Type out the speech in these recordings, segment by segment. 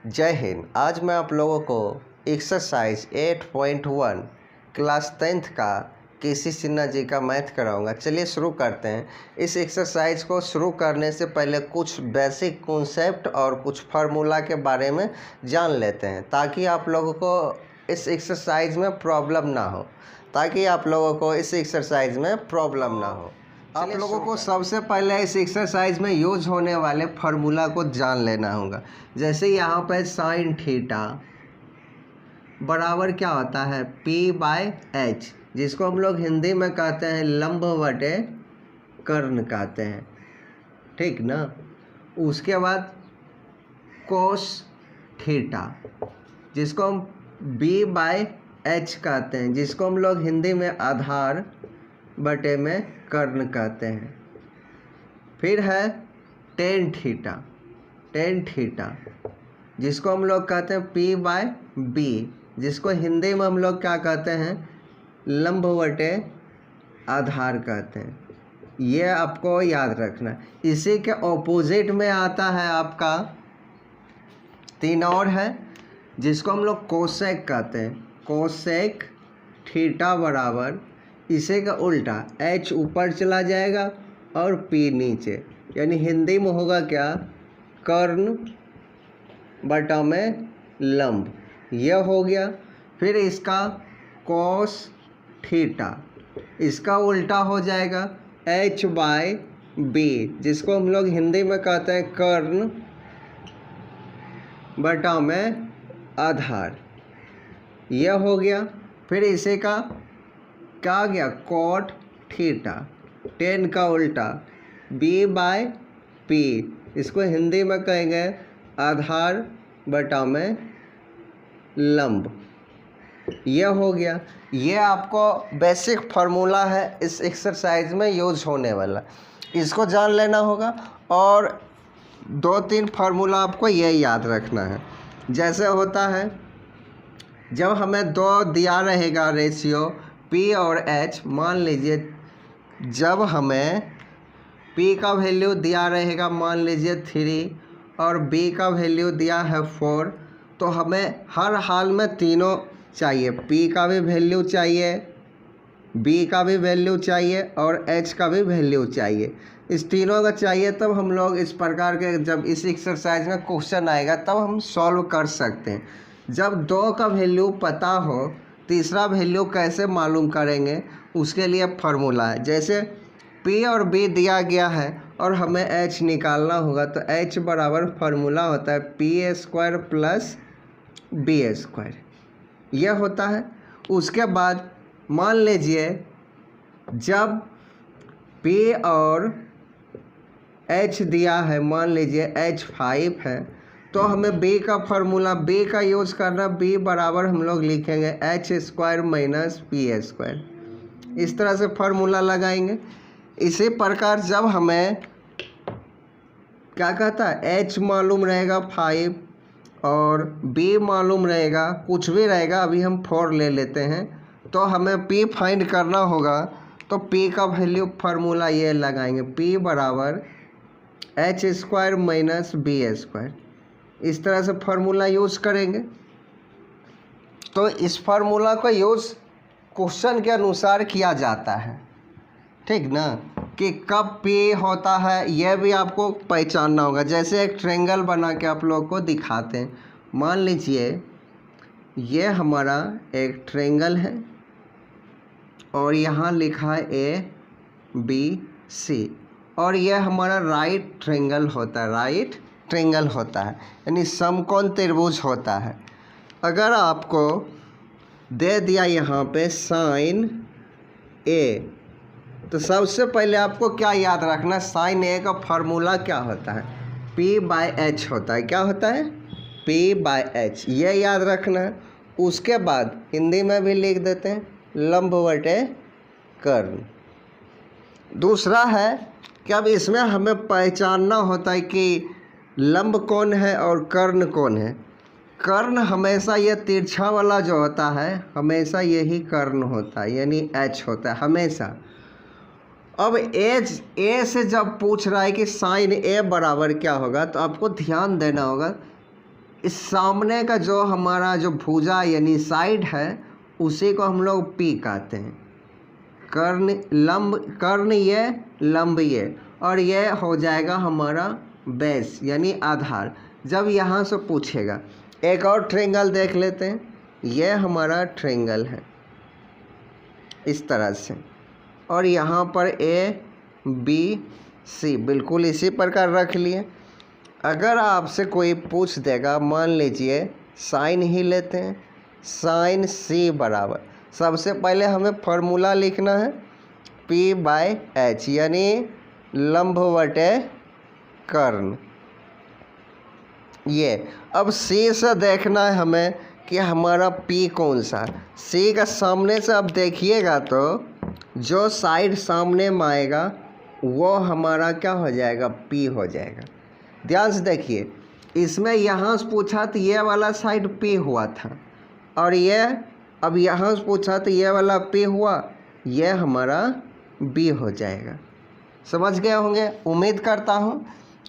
जय हिंद। आज मैं आप लोगों को एक्सरसाइज 8.1 क्लास 10th का केसी सिन्हा जी का मैथ कराऊंगा। चलिए शुरू करते हैं। इस एक्सरसाइज को शुरू करने से पहले कुछ बेसिक कॉन्सेप्ट और कुछ फार्मूला के बारे में जान लेते हैं ताकि आप लोगों को इस एक्सरसाइज में प्रॉब्लम ना हो आप लोगों को सबसे पहले इस एक्सरसाइज में यूज होने वाले फार्मूला को जान लेना होगा। जैसे यहाँ पर साइन थीटा बराबर क्या होता है P/H, जिसको हम लोग हिंदी में कहते हैं लंब बटे कर्ण कहते हैं, ठीक ना। उसके बाद कोस थीटा जिसको हम B/H कहते हैं, जिसको हम लोग हिंदी में आधार बटे में कर्ण कहते हैं। फिर है टेन थीटा जिसको हम लोग कहते हैं P/B, जिसको हिंदी में हम लोग क्या कहते हैं लंब बटे आधार कहते हैं। ये आपको याद रखना। इसी के ऑपोजिट में आता है आपका तीन और है जिसको हम लोग कोसेक कहते हैं। कोसेक थीटा बराबर इसे का उल्टा H ऊपर चला जाएगा और P नीचे, यानी हिंदी में होगा क्या कर्ण बटा में लंब, यह हो गया। फिर इसका कोस थीटा इसका उल्टा हो जाएगा H/B, जिसको हम लोग हिंदी में कहते हैं कर्ण बटा में आधार, यह हो गया। फिर इसे का क्या आ गया कोट थीटा, टेन का उल्टा B/P, इसको हिंदी में कहेंगे आधार बटा में लंब, यह हो गया। ये आपको बेसिक फार्मूला है इस एक्सरसाइज में यूज होने वाला, इसको जान लेना होगा। और 2-3 फार्मूला आपको ये याद रखना है। जैसे होता है जब हमें दो दिया रहेगा रेशियो P और H, मान लीजिए जब हमें P का वैल्यू दिया रहेगा मान लीजिए 3 और B का वैल्यू दिया है 4, तो हमें हर हाल में तीनों चाहिए। P का भी वैल्यू चाहिए, B का भी वैल्यू चाहिए और H का भी वैल्यू चाहिए। इस तीनों का चाहिए तब हम लोग इस प्रकार के जब इस एक्सरसाइज में क्वेश्चन आएगा तब हम सॉल्व कर सकते हैं। जब दो का वैल्यू पता हो तीसरा वैल्यू कैसे मालूम करेंगे, उसके लिए फार्मूला है। जैसे P और B दिया गया है और हमें H निकालना होगा, तो H बराबर फार्मूला होता है P² प्लस B², यह होता है। उसके बाद मान लीजिए जब P और H दिया है, मान लीजिए H5 है, तो हमें B का फार्मूला B का यूज़ करना। B बराबर हम लोग लिखेंगे H² माइनस P², इस तरह से फार्मूला लगाएंगे। इसी प्रकार जब हमें क्या कहता है H मालूम रहेगा 5 और B मालूम रहेगा कुछ भी रहेगा, अभी हम 4 ले लेते हैं, तो हमें P फाइंड करना होगा। तो P का वैल्यू फार्मूला ये लगाएंगे P बराबर H² माइनस B², इस तरह से फार्मूला यूज़ करेंगे। तो इस फार्मूला का यूज़ क्वेश्चन के अनुसार किया जाता है, ठीक ना, कि कब P होता है यह भी आपको पहचानना होगा। जैसे एक ट्रायंगल बना के आप लोगों को दिखाते हैं। मान लीजिए ये हमारा एक ट्रायंगल है और यहाँ लिखा है ABC, और यह हमारा राइट ट्रायंगल होता है, यानी समकोण त्रिभुज होता है। अगर आपको दे दिया यहाँ पे साइन A, तो सबसे पहले आपको क्या याद रखना, साइन A का फार्मूला क्या होता है P/H होता है। क्या होता है P/H, ये याद रखना है। उसके बाद हिंदी में भी लिख देते हैं लंब बटे कर्ण। दूसरा है कि अब इसमें हमें पहचानना होता है कि लंब कौन है और कर्ण कौन है। कर्ण हमेशा ये तिरछा वाला जो होता है हमेशा यही कर्ण होता है, यानी H होता है हमेशा। अब ए से जब पूछ रहा है कि साइन A बराबर क्या होगा, तो आपको ध्यान देना होगा इस सामने का जो हमारा जो भुजा यानी साइड है उसी को हम लोग पी कहते हैं। कर्ण लंब, कर्ण ये, लंब ये, और ये हो जाएगा हमारा बेस यानी आधार। जब यहाँ से पूछेगा, एक और ट्रायंगल देख लेते हैं। ये हमारा ट्रायंगल है इस तरह से, और यहाँ पर ए बी सी बिल्कुल इसी प्रकार रख लिए। अगर आपसे कोई पूछ देगा, मान लीजिए साइन ही लेते हैं, साइन सी बराबर, सबसे पहले हमें फॉर्मूला लिखना है P बाय एच यानी लंब बटे कर्ण। ये अब सी से देखना है हमें कि हमारा P कौन सा। सी का सामने से अब देखिएगा तो जो साइड सामने में आएगा वो हमारा क्या हो जाएगा, P हो जाएगा। ध्यान से देखिए, इसमें यहाँ से पूछा तो ये वाला साइड P हुआ था, और ये अब यहाँ से पूछा तो ये वाला P हुआ, ये हमारा B हो जाएगा। समझ गए होंगे, उम्मीद करता हूँ।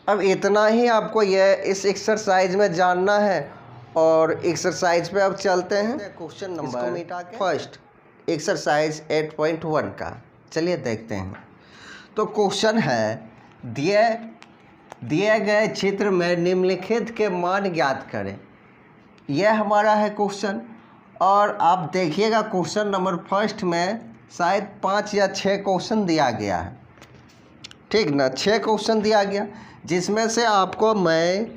अब इतना ही आपको ये इस एक्सरसाइज में जानना है, और एक्सरसाइज पे अब चलते हैं क्वेश्चन नंबर फर्स्ट, एक्सरसाइज 8.1 का। चलिए देखते हैं। तो क्वेश्चन है, दिए गए चित्र में निम्नलिखित के मान ज्ञात करें। यह हमारा है क्वेश्चन, और आप देखिएगा क्वेश्चन नंबर फर्स्ट में शायद 5 या 6 क्वेश्चन दिया गया है, ठीक ना, 6 क्वेश्चन दिया गया, जिसमें से आपको मैं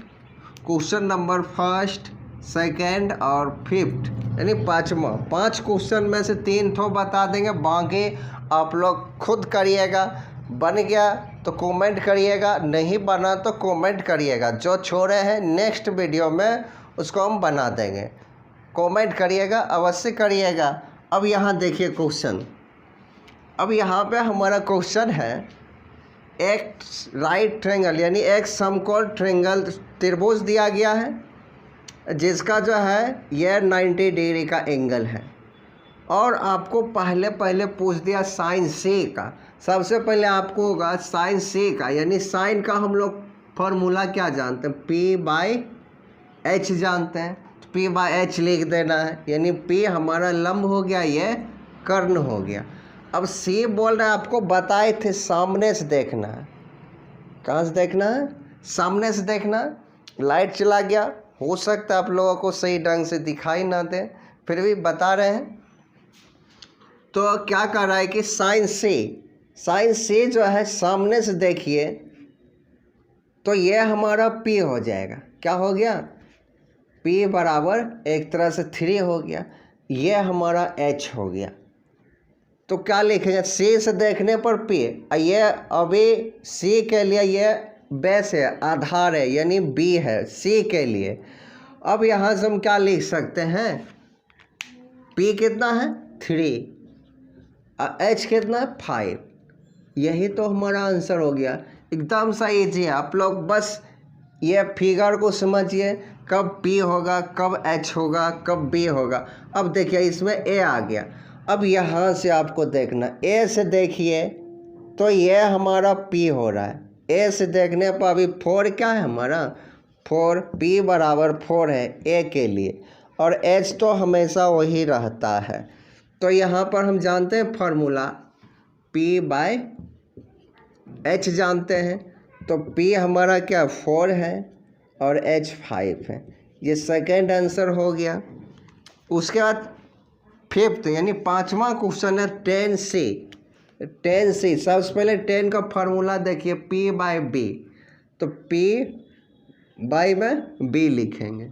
क्वेश्चन नंबर फर्स्ट, सेकंड और फिफ्थ यानी 5 क्वेश्चन में से 3 ठो बता देंगे, बाकी आप लोग खुद करिएगा। बन गया तो कमेंट करिएगा, नहीं बना तो कमेंट करिएगा। जो छोड़े हैं नेक्स्ट वीडियो में उसको हम बना देंगे, कमेंट करिएगा, अवश्य करिएगा। अब यहाँ देखिए क्वेश्चन, अब यहाँ पे हमारा क्वेश्चन है, एक राइट ट्रायंगल यानी एक समकोण ट्रायंगल त्रिभुज दिया गया है, जिसका जो है यह 90 डिग्री का एंगल है, और आपको पहले पूछ दिया साइन सी का। सबसे पहले आपको होगा साइन सी का, यानी साइन का हम लोग फॉर्मूला क्या जानते हैं, P बाय एच जानते हैं, तो P बाय एच लिख देना है, यानी P हमारा लंब हो गया, ये कर्ण हो गया। अब C बोल रहा है, आपको बताए थे सामने से देखना है। कहाँ से देखना है, सामने से देखना है। लाइट चला गया, हो सकता है आप लोगों को सही ढंग से दिखाई ना दे, फिर भी बता रहे हैं। तो क्या कर रहा है कि साइन सी जो है सामने से देखिए तो ये हमारा P हो जाएगा। क्या हो गया, P बराबर एक तरह से 3 हो गया, ये हमारा H हो गया। तो क्या लिखेंगे, C से देखने पर P, ये अभी C के लिए ये बेस है, आधार है, यानी B है C के लिए। अब यहाँ से हम क्या लिख सकते हैं, P कितना है 3, H कितना है 5। यही तो हमारा आंसर हो गया, एकदम सा इजी है। आप लोग बस ये फिगर को समझिए, कब P होगा, कब H होगा, कब B होगा। अब देखिए इसमें A आ गया, अब यहाँ से आपको देखना, A से देखिए तो ये हमारा P हो रहा है, A से देखने पर अभी 4 क्या है हमारा 4, P बराबर 4 है A के लिए, और H तो हमेशा वही रहता है। तो यहाँ पर हम जानते हैं फार्मूला P बाय H जानते हैं, तो P हमारा क्या 4 है और H 5 है, ये सेकंड आंसर हो गया। उसके बाद फिफ्थ यानी 5वां क्वेश्चन है 10C। सबसे पहले 10 का फार्मूला देखिए P बाय B, तो P बाय में B लिखेंगे।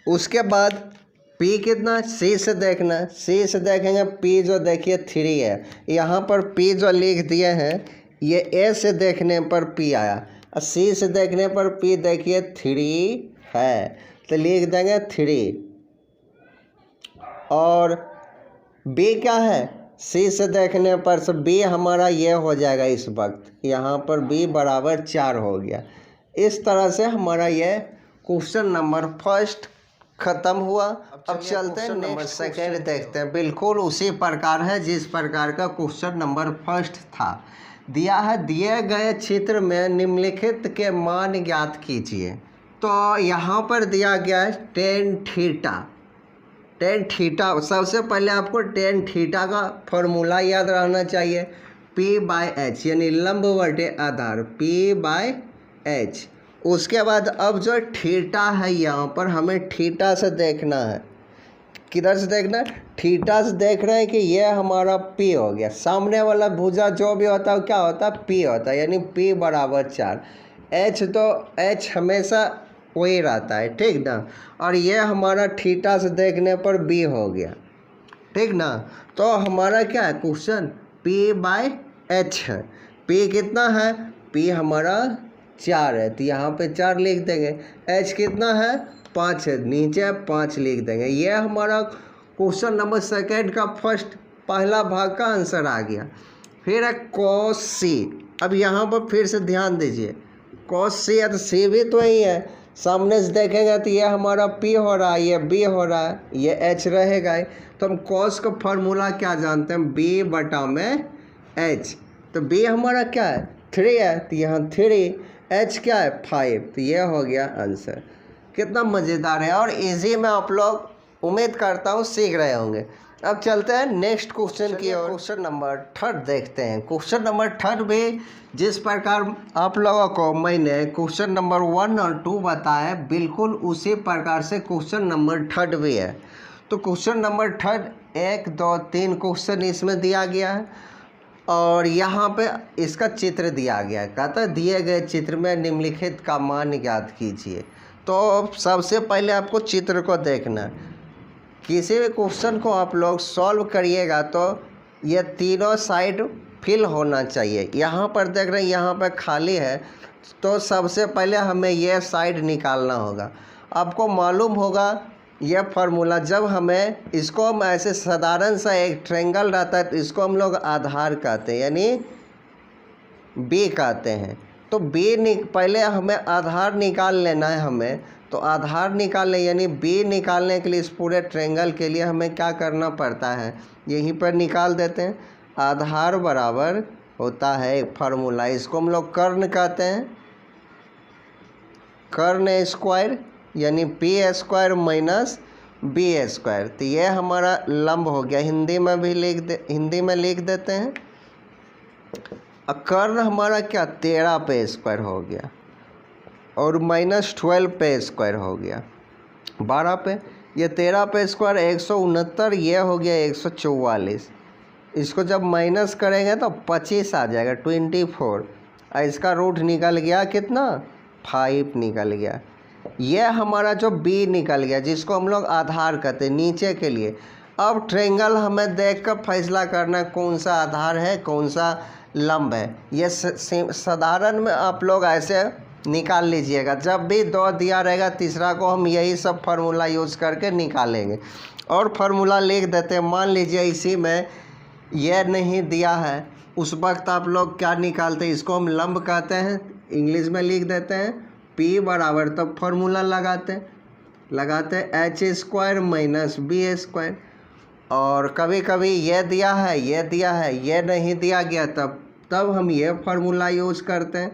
उसके बाद P कितना, C से देखना, C से देखेंगे P जो देखिए 3 है, यहाँ पर P जो लिख दिए हैं ये A से देखने पर P आया, और C से देखने पर P देखिए 3 है, तो लिख देंगे 3। और B क्या है, C से देखने पर से B हमारा ये हो जाएगा, इस वक्त यहाँ पर B बराबर 4 हो गया। इस तरह से हमारा ये क्वेश्चन नंबर फर्स्ट ख़त्म हुआ। अब चलते हैं नंबर सेकेंड देखते हैं, बिल्कुल उसी प्रकार है जिस प्रकार का क्वेश्चन नंबर फर्स्ट था। दिया है, दिए गए चित्र में निम्नलिखित के मान ज्ञात कीजिए। तो यहाँ पर दिया गया है टेन थीटा। टेन थीटा, सबसे पहले आपको टेन थीटा का फॉर्मूला याद रहना चाहिए, P/H, यानी लंब बटे आधार, P/H। उसके बाद अब जो थीटा है यहाँ पर हमें थीटा से देखना है। किधर से देखना है? थीटा से देख रहे हैं कि ये हमारा P हो गया। सामने वाला भुजा जो भी होता है क्या होता है? P होता है, यानी P बराबर 4। H तो H हमेशा वही रहता है, ठीक ना। और ये हमारा थीटा से देखने पर B हो गया, ठीक ना। तो हमारा क्या है क्वेश्चन? P/H है। P कितना है? P हमारा 4 है, तो यहाँ पे 4 लिख देंगे। H कितना है? 5 है, नीचे 5 लिख देंगे। ये हमारा क्वेश्चन नंबर सेकेंड का पहला भाग का आंसर आ गया। फिर है cos C। अब यहाँ पर फिर से ध्यान दीजिए, cos C है तो C भी तो ही है। सामने से देखेंगे तो ये हमारा P हो रहा है, ये B हो रहा है, ये H रहेगा ही। तो हम cos का फॉर्मूला क्या जानते हैं? B/H। तो B हमारा क्या है? 3 है, तो यहाँ 3। H क्या है? 5। तो ये हो गया आंसर। कितना मज़ेदार है और इजी में आप लोग उम्मीद करता हूँ सीख रहे होंगे। अब चलते हैं नेक्स्ट क्वेश्चन की ओर। क्वेश्चन नंबर 3 देखते हैं। क्वेश्चन नंबर 3 भी जिस प्रकार आप लोगों को मैंने क्वेश्चन नंबर 1 और 2 बताया, बिल्कुल उसी प्रकार से क्वेश्चन नंबर 3 भी है। तो क्वेश्चन नंबर 3 1 2 3 क्वेश्चन इसमें दिया गया है और यहाँ पे इसका चित्र दिया गया है। कहता है दिए गए चित्र में निम्नलिखित का मान ज्ञात कीजिए। तो सबसे पहले आपको चित्र को देखना है। किसी भी क्वेश्चन को आप लोग सॉल्व करिएगा तो ये तीनों साइड फिल होना चाहिए। यहाँ पर देख रहे हैं यहाँ पर खाली है, तो सबसे पहले हमें ये साइड निकालना होगा। आपको मालूम होगा यह फार्मूला, जब हमें इसको हम ऐसे साधारण सा एक ट्रायंगल रहता है तो इसको हम लोग आधार कहते हैं, यानी B कहते हैं। तो पहले हमें आधार निकाल लेना है हमें। तो आधार निकालने यानी B निकालने के लिए इस पूरे ट्रायंगल के लिए हमें क्या करना पड़ता है? यहीं पर निकाल देते हैं। आधार बराबर होता है एक फार्मूला, इसको हम लोग कर्ण कहते हैं, कर्ण स्क्वायर, यानी P² माइनस B²। तो ये हमारा लंब हो गया। हिंदी में लिख देते हैं। कर्ण हमारा क्या? 13 पे स्क्वायर हो गया और -12 पे स्क्वायर हो गया 12 पे। ये 13 पे स्क्वायर 169, ये हो गया 144। इसको जब माइनस करेंगे तो 25 आ जाएगा, 24। और इसका रूट निकल गया कितना? 5 निकल गया। ये हमारा जो B निकल गया, जिसको हम लोग आधार कहते हैं नीचे के लिए। अब ट्रायंगल हमें देखकर फैसला करना कौन सा आधार है कौन सा लंब है। ये साधारण में आप लोग ऐसे निकाल लीजिएगा। जब भी 2 दिया रहेगा तीसरा को हम यही सब फार्मूला यूज़ करके निकालेंगे। और फार्मूला लिख देते हैं। मान लीजिए इसी में यह नहीं दिया है, उस वक्त आप लोग क्या निकालते हैं? इसको हम लंब कहते हैं, इंग्लिश में लिख देते हैं P बराबर, तब फार्मूला लगाते हैं H² माइनस B²। और कभी कभी ये दिया है ये नहीं दिया गया, तब हम ये फार्मूला यूज़ करते हैं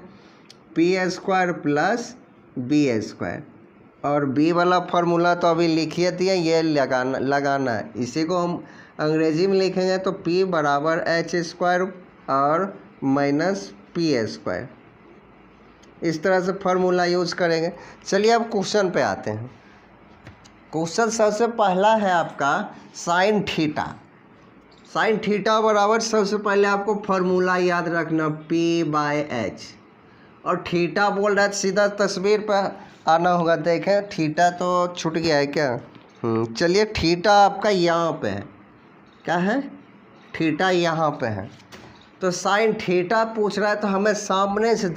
P² प्लस B²। और B वाला फार्मूला तो अभी लिखिए दिए, ये लगाना है। इसी को हम अंग्रेजी में लिखेंगे तो P बराबर H² और माइनस P²। इस तरह से फार्मूला यूज़ करेंगे। चलिए अब क्वेश्चन पे आते हैं। क्वेश्चन सबसे पहला है आपका साइन थीटा। साइन थीटा बराबर सबसे पहले आपको फार्मूला याद रखना P/H। और थीटा बोल रहा है, सीधा तस्वीर पर आना होगा। देखें थीटा तो छूट गया है क्या? चलिए थीटा आपका यहाँ पे है। क्या है? थीटा यहाँ पे है। तो साइन थीटा पूछ रहा है तो हमें सामने से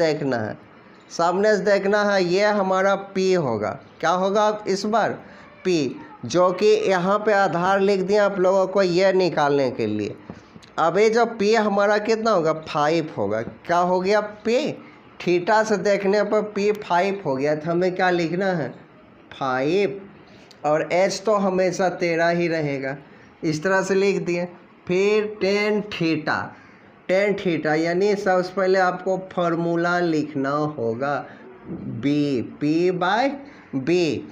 देखना है। ये हमारा P होगा। क्या होगा इस बार? P, जो कि यहाँ पे आधार लिख दिया आप लोगों को ये निकालने के लिए। अब ये जो P हमारा कितना होगा? 5 होगा। क्या हो गया? P थीटा से देखने पर P 5 हो गया। तो हमें क्या लिखना है? 5। और H तो हमेशा 13 ही रहेगा, इस तरह से लिख दिए। फिर टेन थीटा यानी सबसे पहले आपको फार्मूला लिखना होगा बी, पी बाय बी।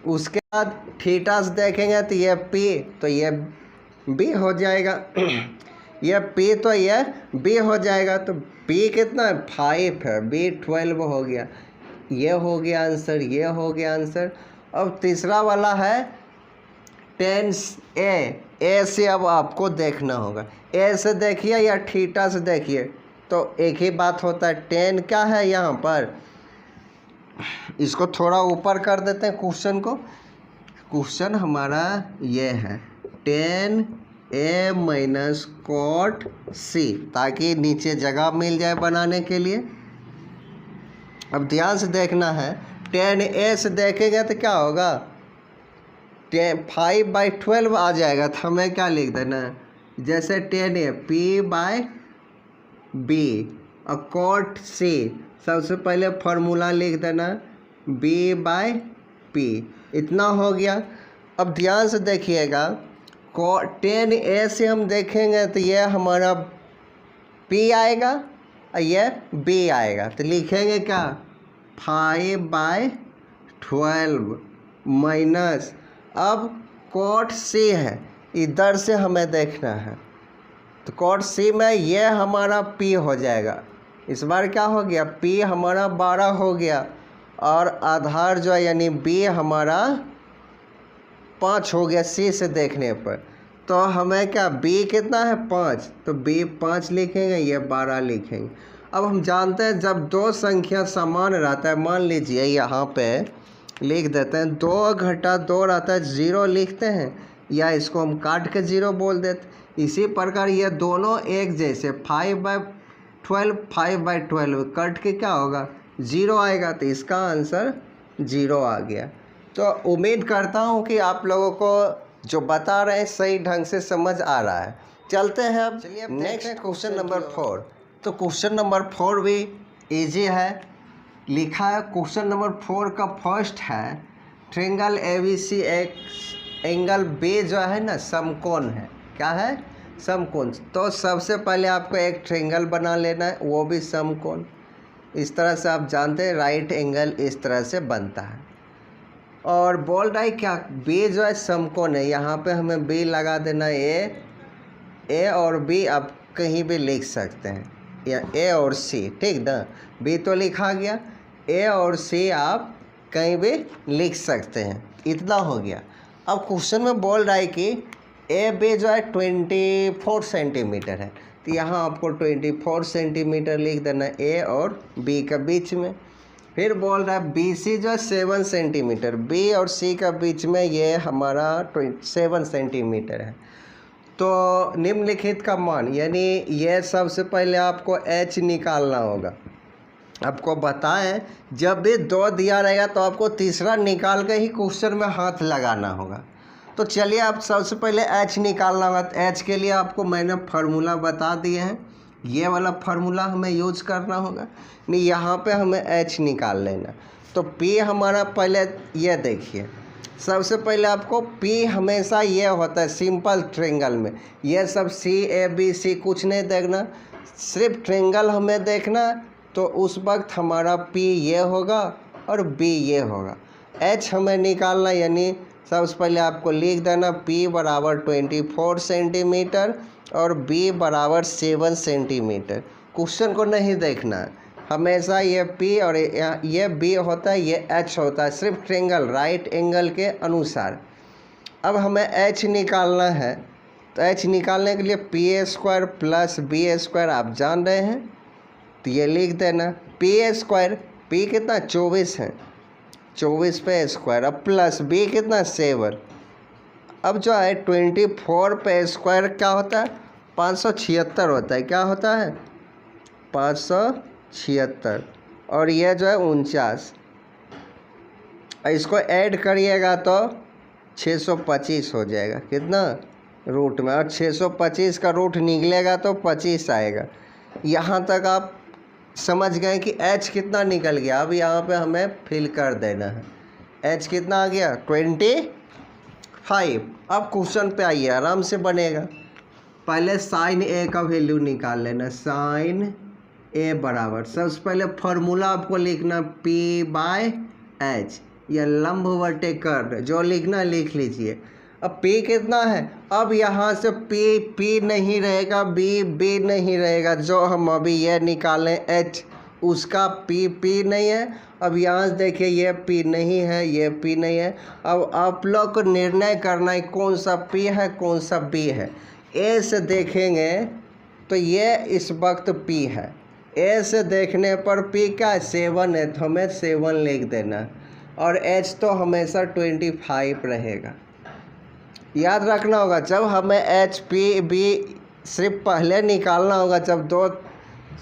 उसके बाद थीटा से देखेंगे तो ये पी तो ये बी हो जाएगा ये पी तो ये बी हो जाएगा। तो पी कितना है 5 है, बी 12 हो गया। ये हो गया आंसर, ये हो गया आंसर। अब तीसरा वाला है टेन ए से अब आपको देखना होगा। ए से देखिए या थीटा से देखिए तो एक ही बात होता है। टेन क्या है यहाँ पर, इसको थोड़ा ऊपर कर देते हैं क्वेश्चन को। क्वेश्चन हमारा ये है टेन ए माइनस कॉट सी, ताकि नीचे जगह मिल जाए बनाने के लिए। अब ध्यान से देखना है, टेन ए से देखेंगे तो क्या होगा 5/12 आ जाएगा। तो हमें क्या लिख देना है, जैसे tan A P by B और कॉट सी, सबसे पहले फार्मूला लिख देना बी बाय पी, इतना हो गया। अब ध्यान से देखिएगा, टेन ए से हम देखेंगे तो ये हमारा पी आएगा और ये बी आएगा। तो लिखेंगे क्या 5/12 माइनस, अब कॉट सी है, इधर से हमें देखना है तो कॉट सी में ये हमारा पी हो जाएगा। इस बार क्या हो गया, पी हमारा 12 हो गया और आधार जो है यानी बी हमारा 5 हो गया सी से देखने पर। तो हमें क्या बी कितना है 5, तो बी 5 लिखेंगे, ये 12 लिखेंगे। अब हम जानते हैं जब दो संख्या समान रहता है, मान लीजिए यहाँ पे लिख देते हैं 2 घटा 2 रहता है, 0 लिखते हैं या इसको हम काट के 0 बोल देते। इसी प्रकार ये दोनों एक जैसे 5/12 कट के क्या होगा 0 आएगा। तो इसका आंसर 0 आ गया। तो उम्मीद करता हूँ कि आप लोगों को जो बता रहे हैं सही ढंग से समझ आ रहा है। चलते हैं अब नेक्स्ट क्वेश्चन नंबर 4। तो क्वेश्चन नंबर 4 भी इजी है, लिखा है क्वेश्चन नंबर 4 का फर्स्ट है ट्रायंगल ABC एंगल बी जो है ना समकोण है। क्या है, समकोण। तो सबसे पहले आपको एक ट्रायंगल बना लेना है, वो भी समकोण। इस तरह से आप जानते हैं राइट एंगल इस तरह से बनता है। और बोल रहा है क्या बी जो है समकोण है, यहाँ पे हमें बी लगा देना है। ए और बी आप कहीं भी लिख सकते हैं, या ए और सी, ठीक ना। बी तो लिखा गया, ए और सी आप कहीं भी लिख सकते हैं। इतना हो गया। अब क्वेश्चन में बोल रहा है कि ए बी जो है 24 सेंटीमीटर है, तो यहाँ आपको 24 सेंटीमीटर लिख देना ए और बी के बीच में। फिर बोल रहा है बी सी जो है 7 सेंटीमीटर, बी और सी का बीच में ये हमारा 7 सेंटीमीटर है। तो निम्नलिखित का मान, यानी ये सबसे पहले आपको एच निकालना होगा। आपको बताएं जब भी 2 दिया रहेगा तो आपको तीसरा निकाल के ही क्वेश्चन में हाथ लगाना होगा। तो चलिए आप सबसे पहले एच निकालना होगा। तो एच के लिए आपको मैंने फार्मूला बता दिए हैं, ये वाला फार्मूला हमें यूज करना होगा। नहीं, यहाँ पे हमें एच निकाल लेना। तो पी हमारा पहले ये देखिए, सबसे पहले आपको पी हमेशा ये होता है सिंपल ट्रायंगल में, ये सब सी ए बी सी कुछ नहीं देखना, सिर्फ ट्रायंगल हमें देखना। तो उस वक्त हमारा पी ये होगा और बी ये होगा। एच हमें निकालना, यानी सबसे पहले आपको लिख देना P बराबर 24 सेंटीमीटर और B बराबर 7 सेंटीमीटर। क्वेश्चन को नहीं देखना है, हमेशा ये P और ये B होता है, ये H होता है, सिर्फ ट्रायंगल राइट एंगल के अनुसार। अब हमें H निकालना है, तो H निकालने के लिए PA² प्लस BA² आप जान रहे हैं, तो ये लिख देना PA², P कितना 24 है, 24 पे स्क्वायर, अब प्लस बी कितना 7। अब जो है 24 पे स्क्वायर क्या होता है 576 होता है। क्या होता है 576, और ये जो है 49। इसको ऐड करिएगा तो 625 हो जाएगा, कितना रूट में, और 625 का रूट निकलेगा तो 25 आएगा। यहाँ तक आप समझ गए कि h कितना निकल गया। अब यहाँ पे हमें फिल कर देना है, h कितना आ गया 25। अब क्वेश्चन पे आइए, आराम से बनेगा। पहले साइन ए का वैल्यू निकाल लेना, साइन ए बराबर, सबसे पहले फार्मूला आपको लिखना P/H, यह लंबवटे कर्ण जो लिखना लिख लीजिए। अब P कितना है, अब यहाँ से P नहीं रहेगा, B नहीं रहेगा, जो हम अभी ये निकालें H उसका P नहीं है। अब यहाँ से देखिए ये P नहीं है, ये P नहीं है। अब आप लोग को निर्णय करना है कौन सा P है कौन सा B है। A से देखेंगे तो ये इस वक्त P है, A से देखने पर P का 7 है तो हमें 7 लिख देना, और H तो हमेशा 25 रहेगा। याद रखना होगा जब हमें H P B सिर्फ पहले निकालना होगा, जब दो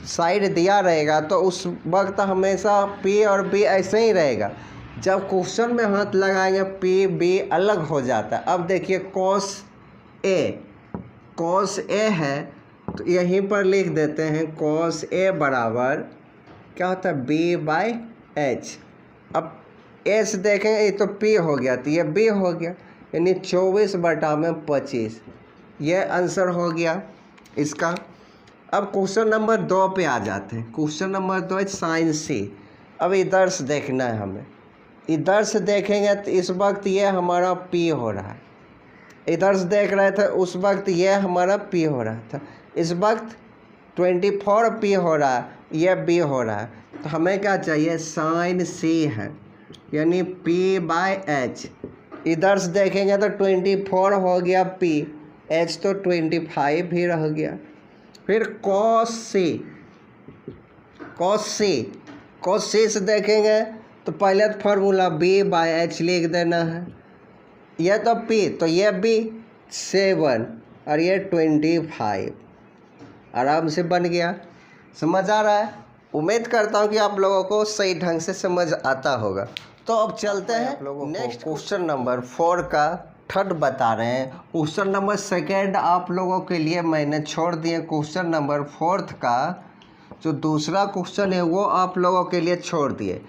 साइड दिया रहेगा तो उस वक्त हमेशा P और B ऐसे ही रहेगा। जब क्वेश्चन में हाथ लगाएंगे P B अलग हो जाता है। अब देखिए cos A है तो यहीं पर लिख देते हैं cos A बराबर क्या होता है B/H। अब A से देखेंगे ये तो P हो गया तो ये B हो गया, यानी 24/25, ये आंसर हो गया इसका। अब क्वेश्चन नंबर 2 पे आ जाते हैं। क्वेश्चन नंबर 2 है साइन C। अब इधर से देखना है हमें, इधर से देखेंगे तो इस वक्त ये हमारा P हो रहा है, इधर से देख रहे थे उस वक्त ये हमारा P हो रहा था, इस वक्त 24 P हो रहा है, ये B हो रहा है। तो हमें क्या चाहिए, साइन C है यानी P/H। इधर से देखेंगे तो 24 हो गया P, H तो 25 ही रह गया। फिर cos C से देखेंगे तो पहले तो फार्मूला B/H लिख देना है, यह तो P तो ये B 7 और ये 25, आराम से बन गया। समझ आ रहा है? उम्मीद करता हूँ कि आप लोगों को सही ढंग से समझ आता होगा। तो अब चलते हैं नेक्स्ट क्वेश्चन नंबर 4 का थर्ड बता रहे हैं। क्वेश्चन नंबर 2 आप लोगों के लिए मैंने छोड़ दिए, क्वेश्चन नंबर 4 का जो दूसरा क्वेश्चन है वो आप लोगों के लिए छोड़ दिए।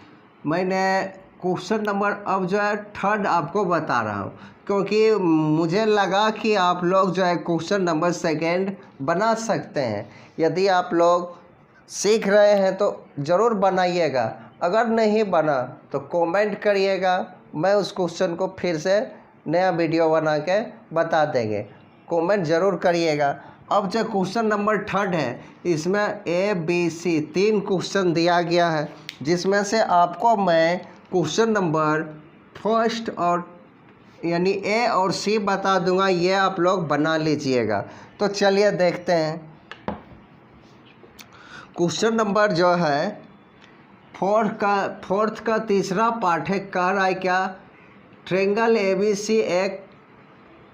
मैंने क्वेश्चन नंबर अब जो है 3 आपको बता रहा हूँ, क्योंकि मुझे लगा कि आप लोग जो है क्वेश्चन नंबर 2 बना सकते हैं। यदि आप लोग सीख रहे हैं तो ज़रूर बनाइएगा, अगर नहीं बना तो कमेंट करिएगा, मैं उस क्वेश्चन को फिर से नया वीडियो बना के बता देंगे। कमेंट ज़रूर करिएगा। अब जो क्वेश्चन नंबर 3 है इसमें ABC 3 क्वेश्चन दिया गया है, जिसमें से आपको मैं क्वेश्चन नंबर 1 और यानी A और C बता दूंगा, ये आप लोग बना लीजिएगा। तो चलिए देखते हैं। क्वेश्चन नंबर जो है 4th का तीसरा पार्ट है, कह रहा है क्या, ट्रेंगल ABC एक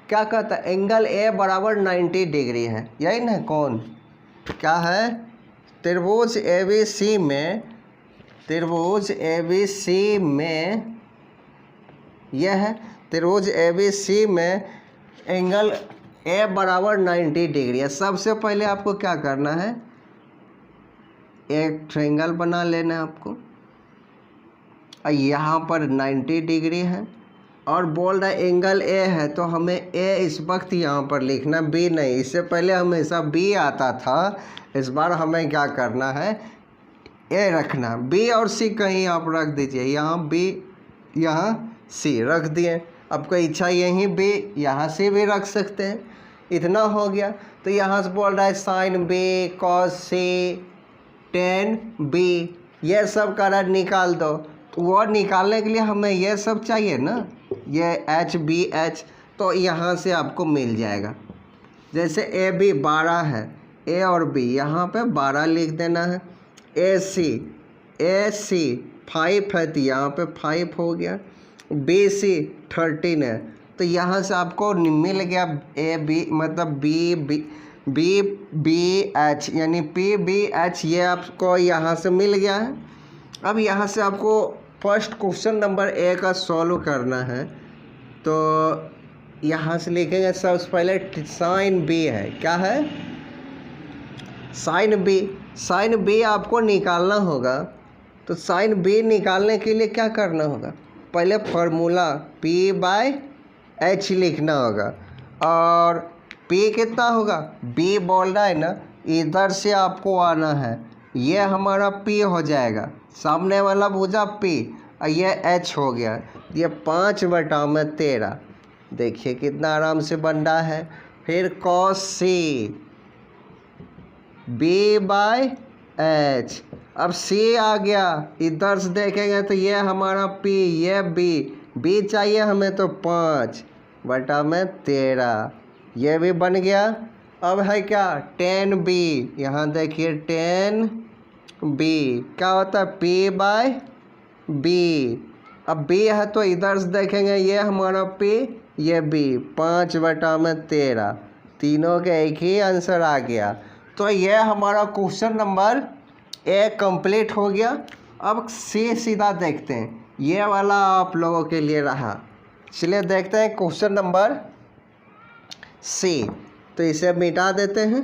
क्या कहता है, एंगल A बराबर 90 डिग्री है, यही ना कौन क्या है, त्रिभुज ABC में यह है त्रिभुज ABC में एंगल A बराबर 90 डिग्री है। सबसे पहले आपको क्या करना है, एक ट्रायंगल बना लेना है आपको, यहाँ पर 90 डिग्री है और बोल रहा है एंगल A है, तो हमें A इस वक्त यहाँ पर लिखना, B नहीं। इससे पहले हमेशा B आता था, इस बार हमें क्या करना है, A रखना। B और C कहीं आप रख दीजिए, यहाँ B यहाँ C रख दिए। आपको इच्छा यहीं B यहाँ से भी रख सकते हैं। इतना हो गया। तो यहाँ से बोल रहा है sign B cos C tan B, ये सब कलर निकाल दो। तो वो निकालने के लिए हमें ये सब चाहिए ना, ये HBH, तो यहाँ से आपको मिल जाएगा। जैसे AB 12 है, A और B यहाँ पे 12 लिख देना है। AC 5 है तो यहाँ पे 5 हो गया। BC 13 है तो यहाँ से आपको मिल गया AB मतलब BH यानी PBH, ये आपको यहाँ से मिल गया है। अब यहाँ से आपको फर्स्ट क्वेश्चन नंबर A का सॉल्व करना है। तो यहाँ से लिखेंगे सबसे पहले साइन B है, क्या है, साइन B आपको निकालना होगा। तो साइन B निकालने के लिए क्या करना होगा, पहले फार्मूला P/H लिखना होगा। और P कितना होगा, B बोल रहा है ना, इधर से आपको आना है ये हमारा P हो जाएगा, सामने वाला भुजा P और ये H हो गया। ये 5/13 देखिए कितना आराम से बन रहा है। फिर cos C B/H, अब C आ गया, इधर से देखेंगे तो ये हमारा P, ये B चाहिए हमें तो 5/13 ये भी बन गया। अब है क्या tan B, यहाँ देखिए tan B क्या होता है P/B। अब B है तो इधर से देखेंगे ये हमारा P, ये B, 5/13 तीनों के एक ही आंसर आ गया। तो ये हमारा क्वेश्चन नंबर A कंप्लीट हो गया। अब C सीधा देखते हैं, ये वाला आप लोगों के लिए रहा। चलिए देखते हैं क्वेश्चन नंबर C। तो इसे मिटा देते हैं।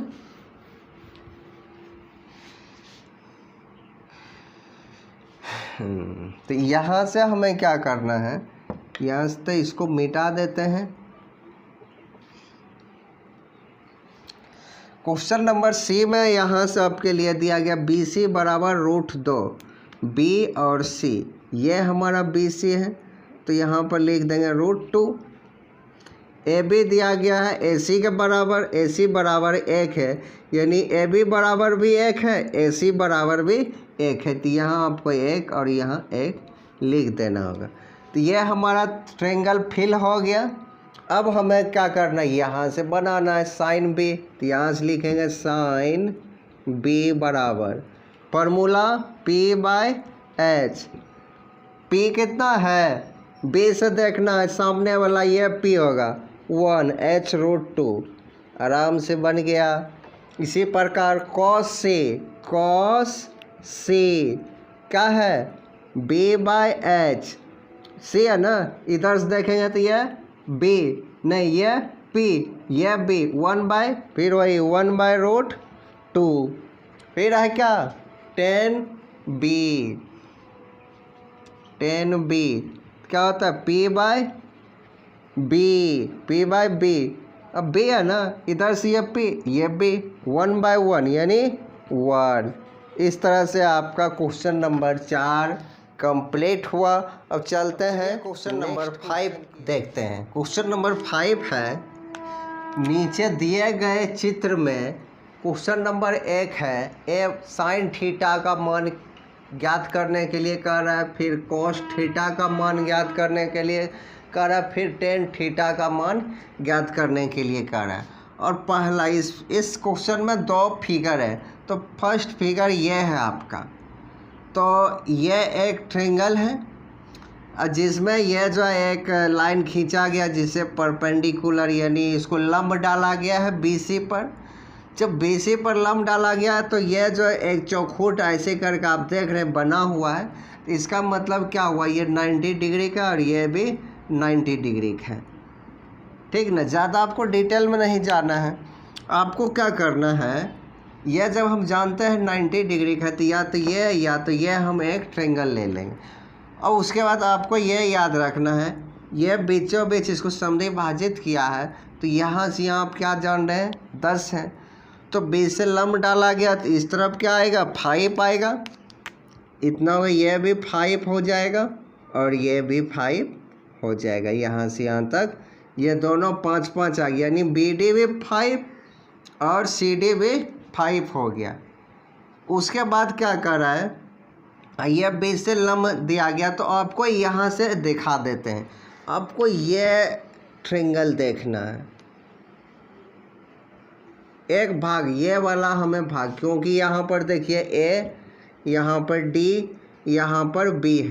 तो यहाँ से हमें क्या करना है, यहाँ से इसको मिटा देते हैं। क्वेश्चन नंबर C में यहाँ से आपके लिए दिया गया BC बराबर √2, B और C, ये हमारा BC है तो यहाँ पर लिख देंगे √2। AB दिया गया है AC के बराबर, AC बराबर 1 है, यानी AB बराबर भी 1 है, AC बराबर भी 1 है, तो यहाँ आपको 1 और यहाँ 1 लिख देना होगा। तो ये हमारा ट्रायंगल फिल हो गया। अब हमें क्या करना है, यहाँ से बनाना है sin B, तो यहाँ से लिखेंगे sin B बराबर फार्मूला P/H। P कितना है, B से देखना है, सामने वाला ये P होगा 1/(h√2) आराम से बन गया। इसी प्रकार cos C क्या है B/H, C है ना, इधर से देखेंगे तो ये B नहीं, ये P, ये B, फिर वही 1/√2। फिर है क्या tan B क्या होता है P/B। अब B है ना, इधर से ये P, ये B, 1/1 यानी 1। इस तरह से आपका क्वेश्चन नंबर 4 कंप्लीट हुआ। अब चलते हैं क्वेश्चन नंबर 5 देखते हैं। क्वेश्चन नंबर 5 है, नीचे दिए गए चित्र में क्वेश्चन नंबर 1 है, ए sin थीटा का मान ज्ञात करने के लिए कह रहा है, फिर cos थीटा का मान ज्ञात करने के लिए कह रहा है, फिर tan थीटा का मान ज्ञात करने के लिए कह रहा है। और पहला इस क्वेश्चन में 2 फिगर है। तो फर्स्ट फिगर ये है आपका, तो ये एक ट्रायंगल है जिसमें यह जो है एक लाइन खींचा गया जिसे परपेंडिकुलर यानी इसको लंब डाला गया है BC पर। जब BC पर लंब डाला गया है तो यह जो एक चौखुट ऐसे करके आप देख रहे हैं बना हुआ है, इसका मतलब क्या हुआ, ये 90 डिग्री का और ये भी 90 डिग्री का है। ठीक ना, ज़्यादा आपको डिटेल में नहीं जाना है। आपको क्या करना है, यह जब हम जानते हैं 90 डिग्री का, तो या तो ये हम एक ट्रायंगल ले लेंगे। और उसके बाद आपको ये याद रखना है, ये बीचों बीच इसको समद्विभाजित किया है, तो यहाँ से यहाँ आप क्या जान रहे हैं 10 है, तो 20 से लंब डाला गया तो इस तरफ क्या आएगा 5 आएगा, इतना हो, ये भी 5 हो जाएगा और ये भी 5 हो जाएगा। यहाँ से यहाँ तक ये दोनों 5-5 आ गया, यानी BD भी 5 और CD भी 5 हो गया। उसके बाद क्या कर रहा है, ये 20 से लंब दिया गया तो आपको यहाँ से दिखा देते हैं। आपको ये ट्रायंगल देखना है, एक भाग ये वाला हमें भाग, क्योंकि यहाँ पर देखिए A, यहाँ पर D, यहाँ पर B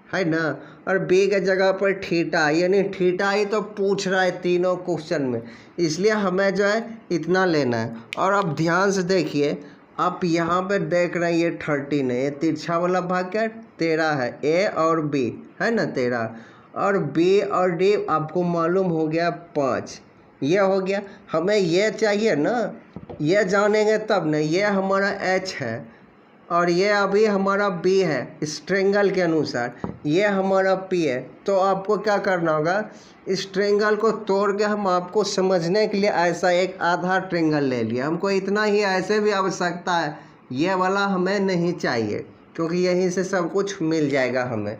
है ना, और B के जगह पर थीटा, यानी थीटा ही तो पूछ रहा है तीनों क्वेश्चन में, इसलिए हमें जो है इतना लेना है। और अब ध्यान से देखिए, आप यहाँ पर देख रहे हैं ये 13 है, ये तिरछा वाला भाग क्या 13 है, A और B है ना 13, और B और D आपको मालूम हो गया 5, ये हो गया। हमें ये चाहिए ना, ये जानेंगे तब ना, ये हमारा H है और ये अभी हमारा B है, इस ट्रायंगल के अनुसार ये हमारा P है। तो आपको क्या करना होगा, इस ट्रायंगल को तोड़ के हम आपको समझने के लिए ऐसा एक आधा ट्रायंगल ले लिया, हमको इतना ही ऐसे भी आवश्यकता है ये वाला हमें नहीं चाहिए क्योंकि यहीं से सब कुछ मिल जाएगा हमें।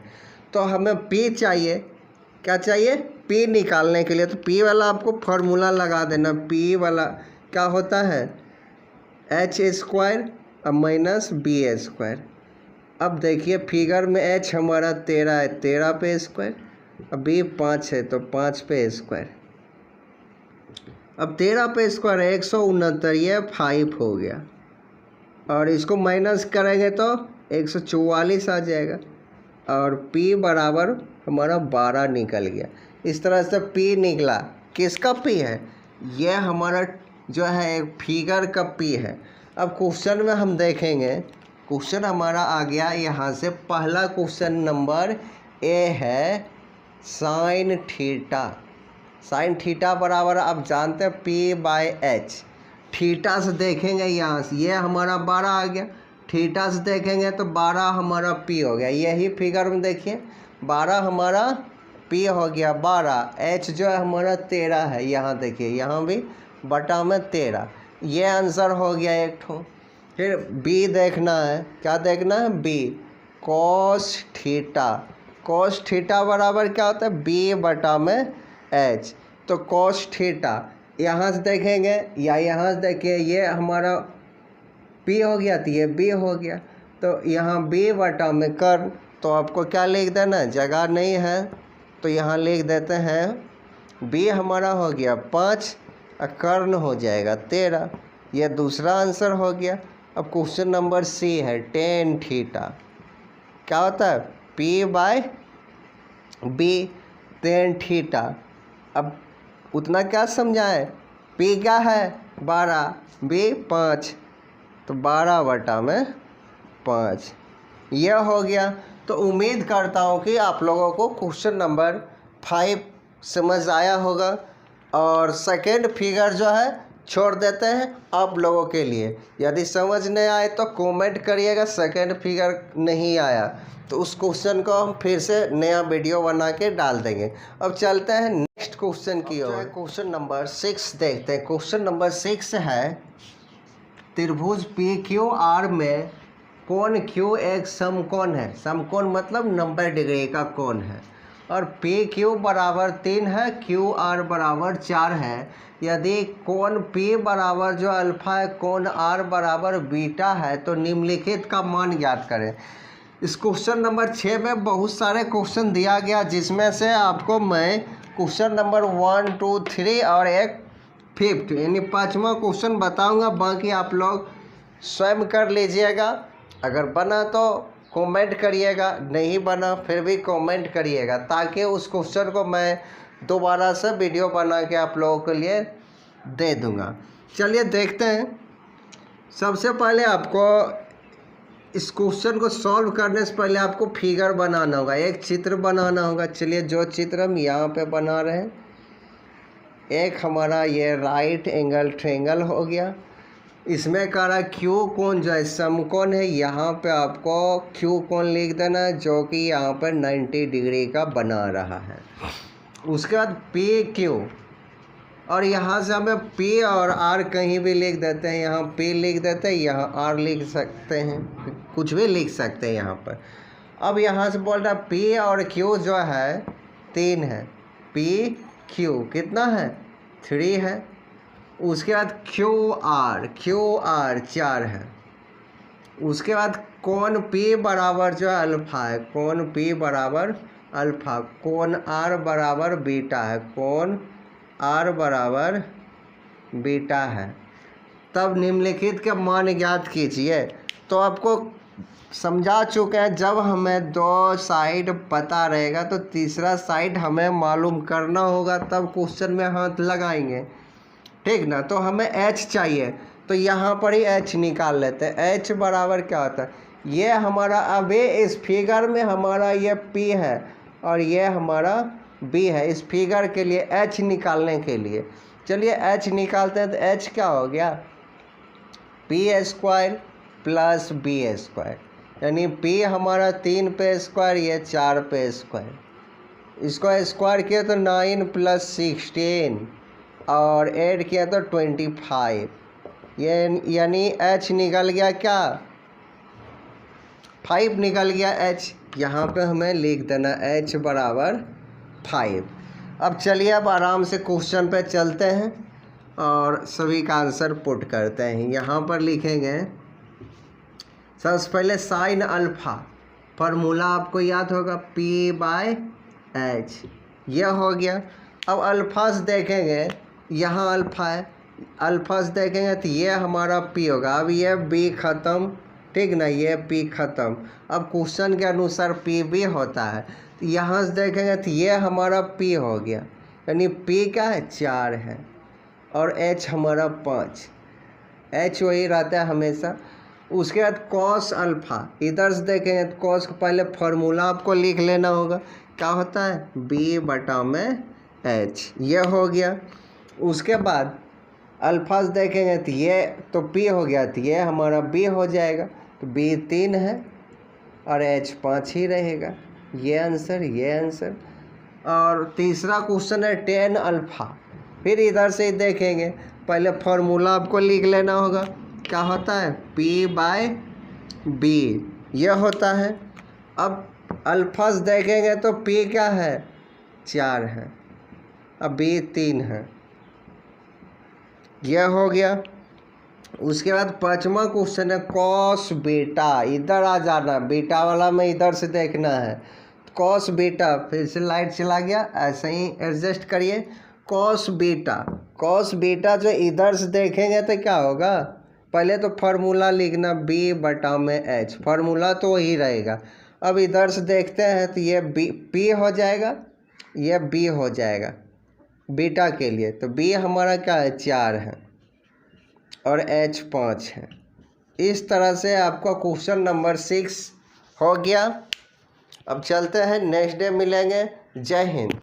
तो हमें P चाहिए, क्या चाहिए? P निकालने के लिए। तो P वाला आपको फार्मूला लगा देना। P वाला क्या होता है? h² minus b²। अब देखिए फिगर में h हमारा 13 है, 13 पे स्क्वायर, अब b 5 है तो 5 पे स्क्वायर। अब 13 पे स्क्वायर है 169, ये 5 हो गया, और इसको माइनस करेंगे तो 144 आ जाएगा, और p बराबर हमारा 12 निकल गया। इस तरह से p निकला। किसका p है? यह हमारा जो है एक फिगर का p है। अब क्वेश्चन में हम देखेंगे, क्वेश्चन हमारा आ गया यहाँ से। पहला क्वेश्चन नंबर ए है साइन थीटा। साइन थीटा बराबर आप जानते हैं p/h। थीटा से देखेंगे यहाँ से, ये हमारा 12 आ गया। थीटा से देखेंगे तो 12 हमारा p हो गया। यही फिगर में देखिए 12 हमारा p हो गया 12। h जो है हमारा 13 है, यहाँ देखिए, यहाँ भी बटा में 13। ये आंसर हो गया एक ठो। फिर b देखना है, क्या देखना है? b cos theta. Cos theta बराबर क्या होता है? b बटा में h। तो कॉस थीटा यहाँ से देखेंगे या यहाँ से देखिए, ये हमारा p हो गया तो ये b हो गया, तो यहाँ b बटा में कर्न। तो आपको क्या लिख देना? जगह नहीं है तो यहाँ लिख देते हैं b हमारा हो गया 5 और कर्न हो जाएगा 13। यह दूसरा आंसर हो गया। अब क्वेश्चन नंबर सी है टेन थीटा। क्या होता है? p/b tan theta. अब उतना क्या समझाएं? p क्या है? 12, b 5, तो 12 बटा में 5। यह हो गया। तो उम्मीद करता हूँ कि आप लोगों को क्वेश्चन नंबर 5 समझ आया होगा। और सेकेंड फिगर जो है छोड़ देते हैं आप लोगों के लिए। यदि समझ नहीं आए तो कमेंट करिएगा, सेकेंड फिगर नहीं आया तो उस क्वेश्चन को हम फिर से नया वीडियो बना के डाल देंगे। अब चलते हैं नेक्स्ट क्वेश्चन की ओर। क्वेश्चन नंबर 6 देखते हैं। क्वेश्चन नंबर 6 है त्रिभुज PQR में कोण Q एक समकोण है। समकोण मतलब 90 डिग्री का कोण है, और PQ बराबर 3 है, QR बराबर 4 है। यदि कोण P बराबर जो अल्फा है, कोण R बराबर बीटा है, तो निम्नलिखित का मान ज्ञात करें। इस क्वेश्चन नंबर 6 में बहुत सारे क्वेश्चन दिया गया, जिसमें से आपको मैं क्वेश्चन नंबर 1, 2, 3 और एक 5th यानी 5वां क्वेश्चन बताऊंगा। बाकी आप लोग स्वयं कर लीजिएगा। अगर बना तो कमेंट करिएगा, नहीं बना फिर भी कमेंट करिएगा, ताकि उस क्वेश्चन को मैं दोबारा से वीडियो बना के आप लोगों के लिए दे दूंगा। चलिए देखते हैं। सबसे पहले आपको इस क्वेश्चन को सॉल्व करने से पहले आपको फिगर बनाना होगा, एक चित्र बनाना होगा। चलिए जो चित्र हम यहाँ पे बना रहे हैं, एक हमारा ये राइट एंगल ट्रायंगल हो गया। इसमें कह रहा है क्यू कोण जो है समकोण है, यहाँ पे आपको क्यू कोण लिख देना है, जो कि यहाँ पर 90 डिग्री का बना रहा है। उसके बाद पी क्यू, और यहाँ से हमें P और R कहीं भी लिख देते हैं। यहाँ P लिख देते हैं, यहाँ R लिख सकते हैं, कुछ भी लिख सकते हैं यहाँ पर। अब यहाँ से बोल रहा है P और Q जो है 3 है, P Q कितना है? 3 है। उसके बाद QR 4 है। उसके बाद कोण P बराबर जो है अल्फा है, कोण P बराबर अल्फा, कोण R बराबर बीटा है, कोण R बराबर बीटा है। तब निम्नलिखित के मान ज्ञात कीजिए। तो आपको समझा चुके हैं, जब हमें दो साइड पता रहेगा तो तीसरा साइड हमें मालूम करना होगा, तब क्वेश्चन में हाथ लगाएंगे, ठीक ना। तो हमें H चाहिए, तो यहाँ पर ही H निकाल लेते हैं। H बराबर क्या होता है? ये हमारा, अभी इस फिगर में हमारा ये P है और ये हमारा B है। इस फिगर के लिए H निकालने के लिए चलिए H निकालते हैं। तो H क्या हो गया? P² प्लस B², यानी P हमारा 3 पे स्क्वायर, ये 4 पे स्क्वायर। इसको स्क्वायर किया तो 9 + 16 और ऐड किया तो 25। ये यानी H निकल गया क्या, 5 निकल गया H। यहाँ पे हमें लिख देना H बराबर 5। अब चलिए अब आराम से क्वेश्चन पे चलते हैं और सभी का आंसर पुट करते हैं। यहाँ पर लिखेंगे सबसे पहले साइन अल्फ़ा, फार्मूला आपको याद होगा P/H, यह हो गया। अब अल्फाज देखेंगे, यहाँ अल्फ़ा है, अल्फाज देखेंगे तो ये हमारा P होगा। अब ये B ख़त्म, ठीक ना, ये P ख़त्म। अब क्वेश्चन के अनुसार P भी होता है, तो यहाँ से देखेंगे तो ये हमारा P हो गया, यानी P क्या है 4 है, और H हमारा 5, H वही रहता है हमेशा। उसके बाद कॉस अल्फ़ा, इधर से देखेंगे तो कॉस का पहले फार्मूला आपको लिख लेना होगा, क्या होता है B/H, ये हो गया। उसके बाद अल्फाज देखेंगे तो ये तो P हो गया, तो ये हमारा B हो जाएगा, तो B 3 है और H 5 ही रहेगा, ये आंसर, ये आंसर। और तीसरा क्वेश्चन है 10 अल्फ़ा, फिर इधर से देखेंगे, पहले फार्मूला आपको लिख लेना होगा, क्या होता है P/B, ये होता है। अब अल्फाज देखेंगे तो P क्या है 4 है, अब B 3 है, यह हो गया। उसके बाद पांचवा क्वेश्चन है कॉस बीटा, इधर आ जाना, बीटा वाला में इधर से देखना है, कॉस बीटा, फिर से लाइट चला गया, ऐसे ही एडजस्ट करिए। कॉस बीटा, कॉस बीटा जो इधर से देखेंगे तो क्या होगा, पहले तो फार्मूला लिखना B/H, फार्मूला तो वही रहेगा। अब इधर से देखते हैं तो ये P हो जाएगा, ये B हो जाएगा बीटा के लिए, तो B हमारा क्या है 4 है और H 5 है। इस तरह से आपका क्वेश्चन नंबर 6 हो गया। अब चलते हैं, नेक्स्ट डे मिलेंगे। जय हिंद।